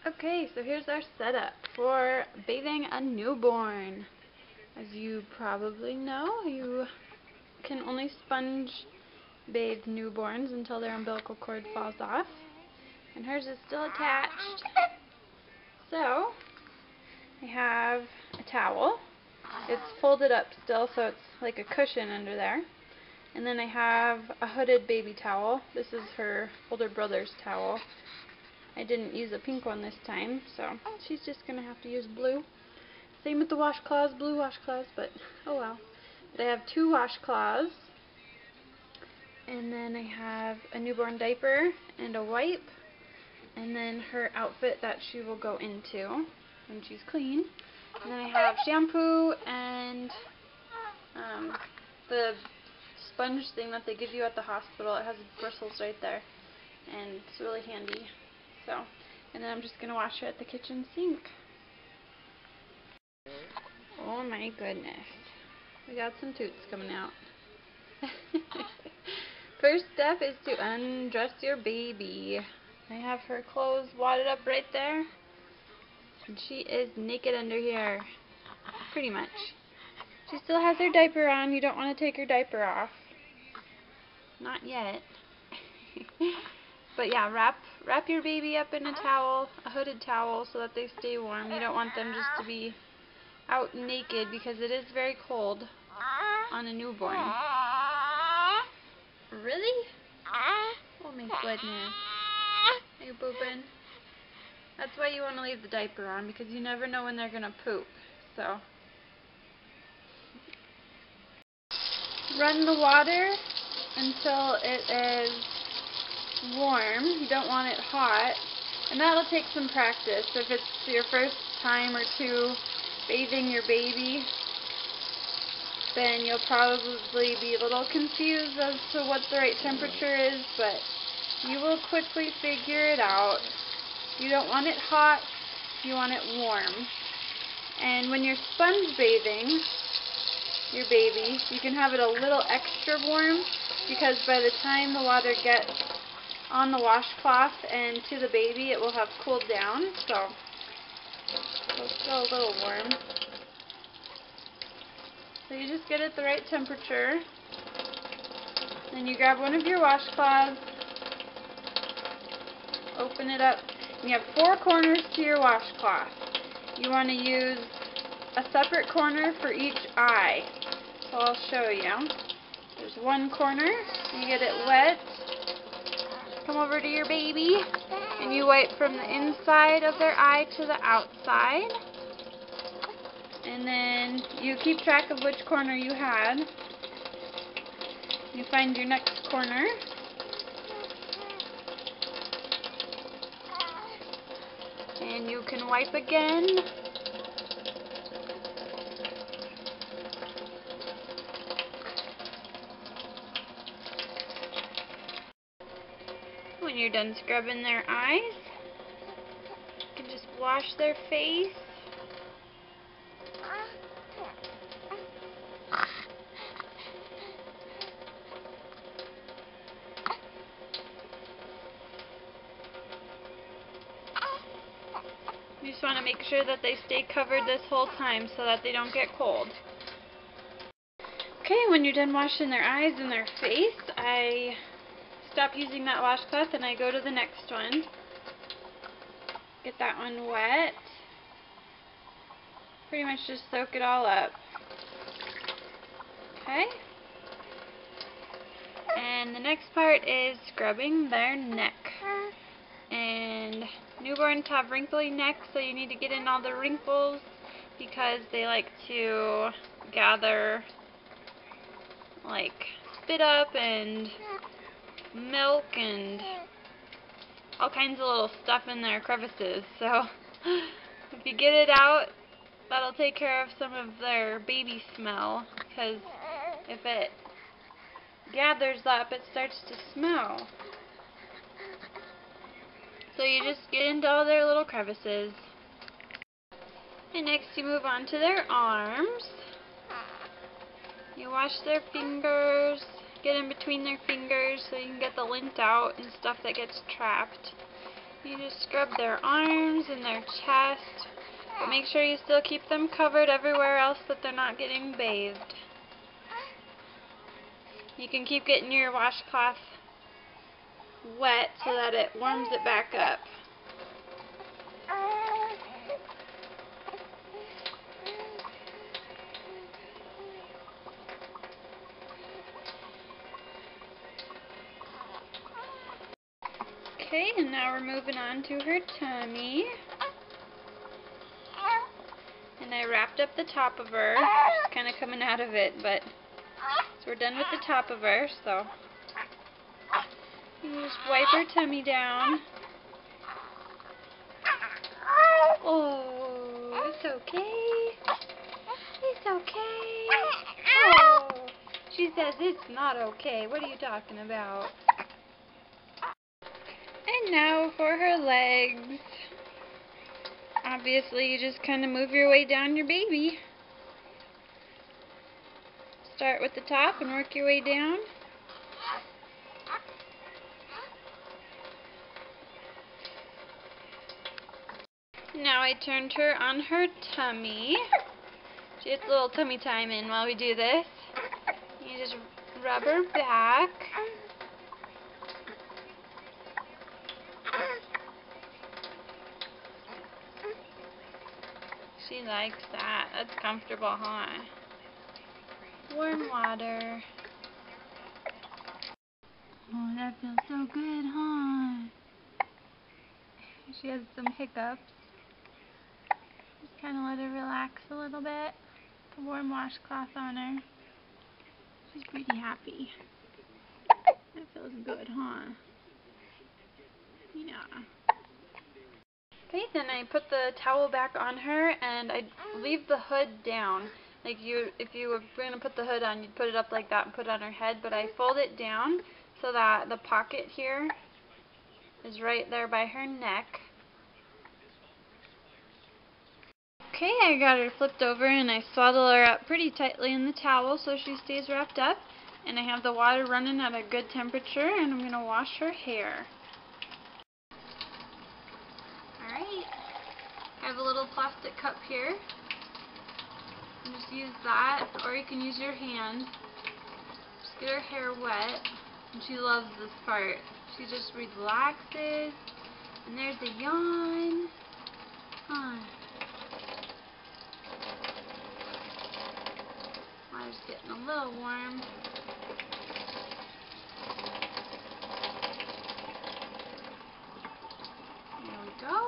Okay, so here's our setup for bathing a newborn. As you probably know, you can only sponge bathe newborns until their umbilical cord falls off. And hers is still attached. So, I have a towel. It's folded up still, so it's like a cushion under there. And then I have a hooded baby towel. This is her older brother's towel. I didn't use a pink one this time, so she's just going to have to use blue. Same with the washcloths, blue washcloths, but oh well. But I have 2 washcloths. And then I have a newborn diaper and a wipe. And then her outfit that she will go into when she's clean. And then I have shampoo and the sponge thing that they give you at the hospital. It has bristles right there, and it's really handy. So, and then I'm just going to wash her at the kitchen sink. Oh my goodness. We got some toots coming out. First step is to undress your baby. I have her clothes wadded up right there. And she is naked under here. Pretty much. She still has her diaper on. You don't want to take her diaper off. Not yet. But yeah, wrap your baby up in a towel, a hooded towel, so that they stay warm. You don't want them just to be out naked because it is very cold on a newborn. Really? Oh my goodness. Are you pooping? That's why you want to leave the diaper on, because you never know when they're going to poop. So, run the water until it is warm. You don't want it hot. And that'll take some practice. If it's your first time or two bathing your baby, then you'll probably be a little confused as to what the right temperature is, but you will quickly figure it out. You don't want it hot, you want it warm. And when you're sponge bathing your baby, you can have it a little extra warm, because by the time the water gets on the washcloth and to the baby, it will have cooled down, so it'll still a little warm. So you just get it the right temperature. Then you grab one of your washcloths, open it up, and you have 4 corners to your washcloth. You want to use a separate corner for each eye. So I'll show you. There's one corner, you get it wet, come over to your baby, and you wipe from the inside of their eye to the outside. And then you keep track of which corner you had. You find your next corner. And you can wipe again. When you're done scrubbing their eyes, you can just wash their face. You just want to make sure that they stay covered this whole time so that they don't get cold. Okay, when you're done washing their eyes and their face, I stop using that washcloth and I go to the next one. Get that one wet. Pretty much just soak it all up. Okay? And the next part is scrubbing their neck. And newborns have wrinkly necks, so you need to get in all the wrinkles because they like to gather like spit up and milk and all kinds of little stuff in their crevices. So if you get it out, that'll take care of some of their baby smell, because if it gathers up, it starts to smell. So you just get into all their little crevices. And next you move on to their arms. You wash their fingers, get in between their fingers so you can get the lint out and stuff that gets trapped. You just scrub their arms and their chest, but make sure you still keep them covered everywhere else that they're not getting bathed. You can keep getting your washcloth wet so that it warms it back up. Okay, and now we're moving on to her tummy. And I wrapped up the top of her. She's kind of coming out of it, but so we're done with the top of her, so you just wipe her tummy down. Oh, it's okay. It's okay. Oh, she says it's not okay. What are you talking about? And now for her legs. Obviously, you just kind of move your way down your baby. Start with the top and work your way down. Now I turned her on her tummy. She gets a little tummy time in while we do this. You just rub her back. She likes that. That's comfortable, huh? Warm water. Oh, that feels so good, huh? She has some hiccups. Just kind of let her relax a little bit. Put a warm washcloth on her. She's pretty happy. That feels good, huh? Yeah. Okay, then I put the towel back on her and I leave the hood down. Like if you were going to put the hood on, you'd put it up like that and put it on her head, but I fold it down so that the pocket here is right there by her neck. Okay, I got her flipped over and I swaddle her up pretty tightly in the towel so she stays wrapped up. And I have the water running at a good temperature and I'm going to wash her hair. Alright, I have a little plastic cup here. And just use that, or you can use your hand. Just get her hair wet. And she loves this part. She just relaxes. And there's a yawn. Huh. Water's getting a little warm. There we go.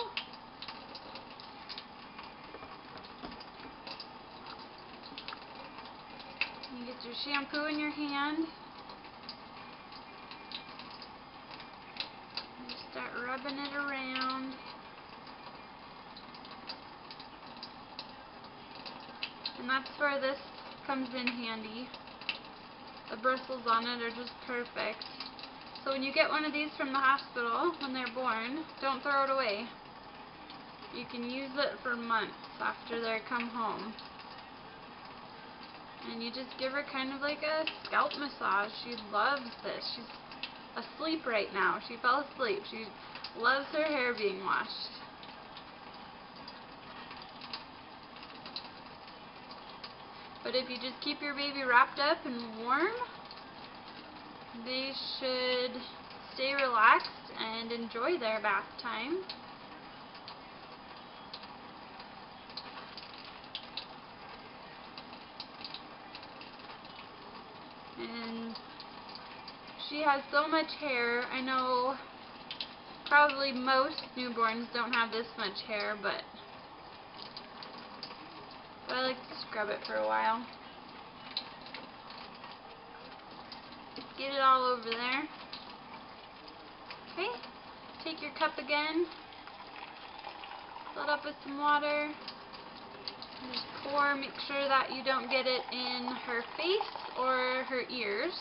You get your shampoo in your hand. And just start rubbing it around. And that's where this comes in handy. The bristles on it are just perfect. So when you get one of these from the hospital, when they're born, don't throw it away. You can use it for months after they come home. And you just give her kind of like a scalp massage. She loves this. She's asleep right now. She fell asleep. She loves her hair being washed. But if you just keep your baby wrapped up and warm, they should stay relaxed and enjoy their bath time. And she has so much hair. I know probably most newborns don't have this much hair, but I like to scrub it for a while. Get it all over there. Okay, take your cup again, fill it up with some water, and just pour. Make sure that you don't get it in her face or her ears.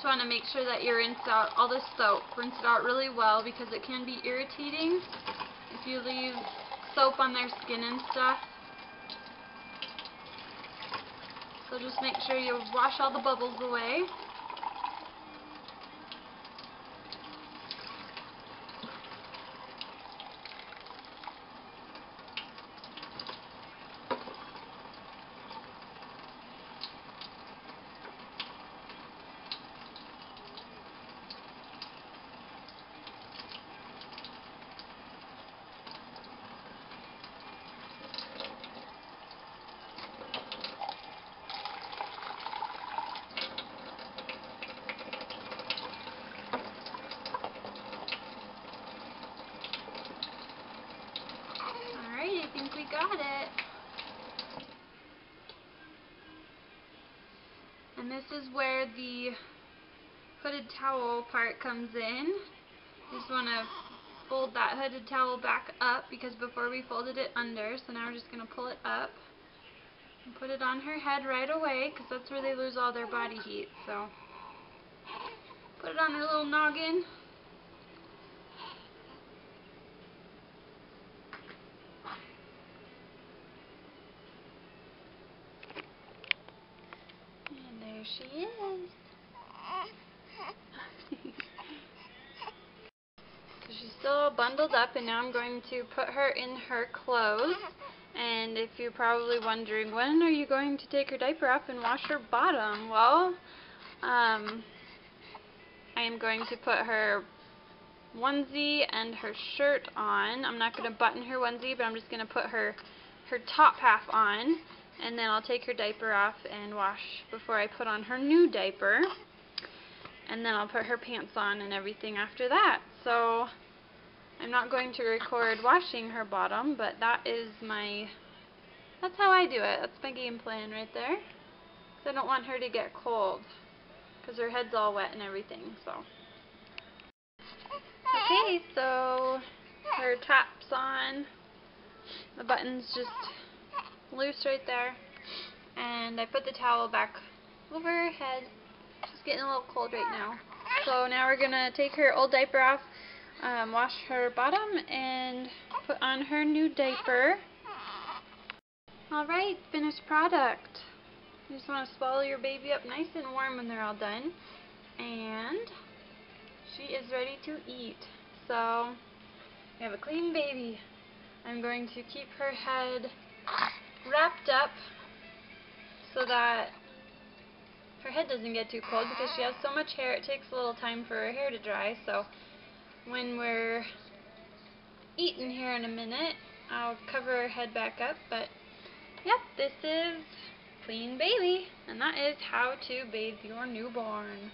want to make sure that you rinse out all the soap. Rinse it out really well because it can be irritating if you leave soap on their skin and stuff. So just make sure you wash all the bubbles away. I think we got it. And this is where the hooded towel part comes in. You just want to fold that hooded towel back up because before we folded it under, so now we're just going to pull it up and put it on her head right away because that's where they lose all their body heat. So put it on her little noggin. There she is. So she's still bundled up, and now I'm going to put her in her clothes. And if you're probably wondering, when are you going to take her diaper off and wash her bottom? Well, I am going to put her onesie and her shirt on. I'm not going to button her onesie, but I'm just going to put her top half on. And then I'll take her diaper off and wash before I put on her new diaper. And then I'll put her pants on and everything after that. So I'm not going to record washing her bottom, but that's how I do it. That's my game plan right there. 'Cause I don't want her to get cold because her head's all wet and everything. So okay, so her top's on. The button's just loose right there, and I put the towel back over her head. She's getting a little cold right now. So now we're gonna take her old diaper off, wash her bottom, and put on her new diaper. Alright, finished product. You just want to swallow your baby up nice and warm when they're all done, and she is ready to eat. So we have a clean baby. I'm going to keep her head wrapped up so that her head doesn't get too cold because she has so much hair. It takes a little time for her hair to dry. So when we're eating here in a minute, I'll cover her head back up. But yep, this is Clean Baby, and that is how to bathe your newborn.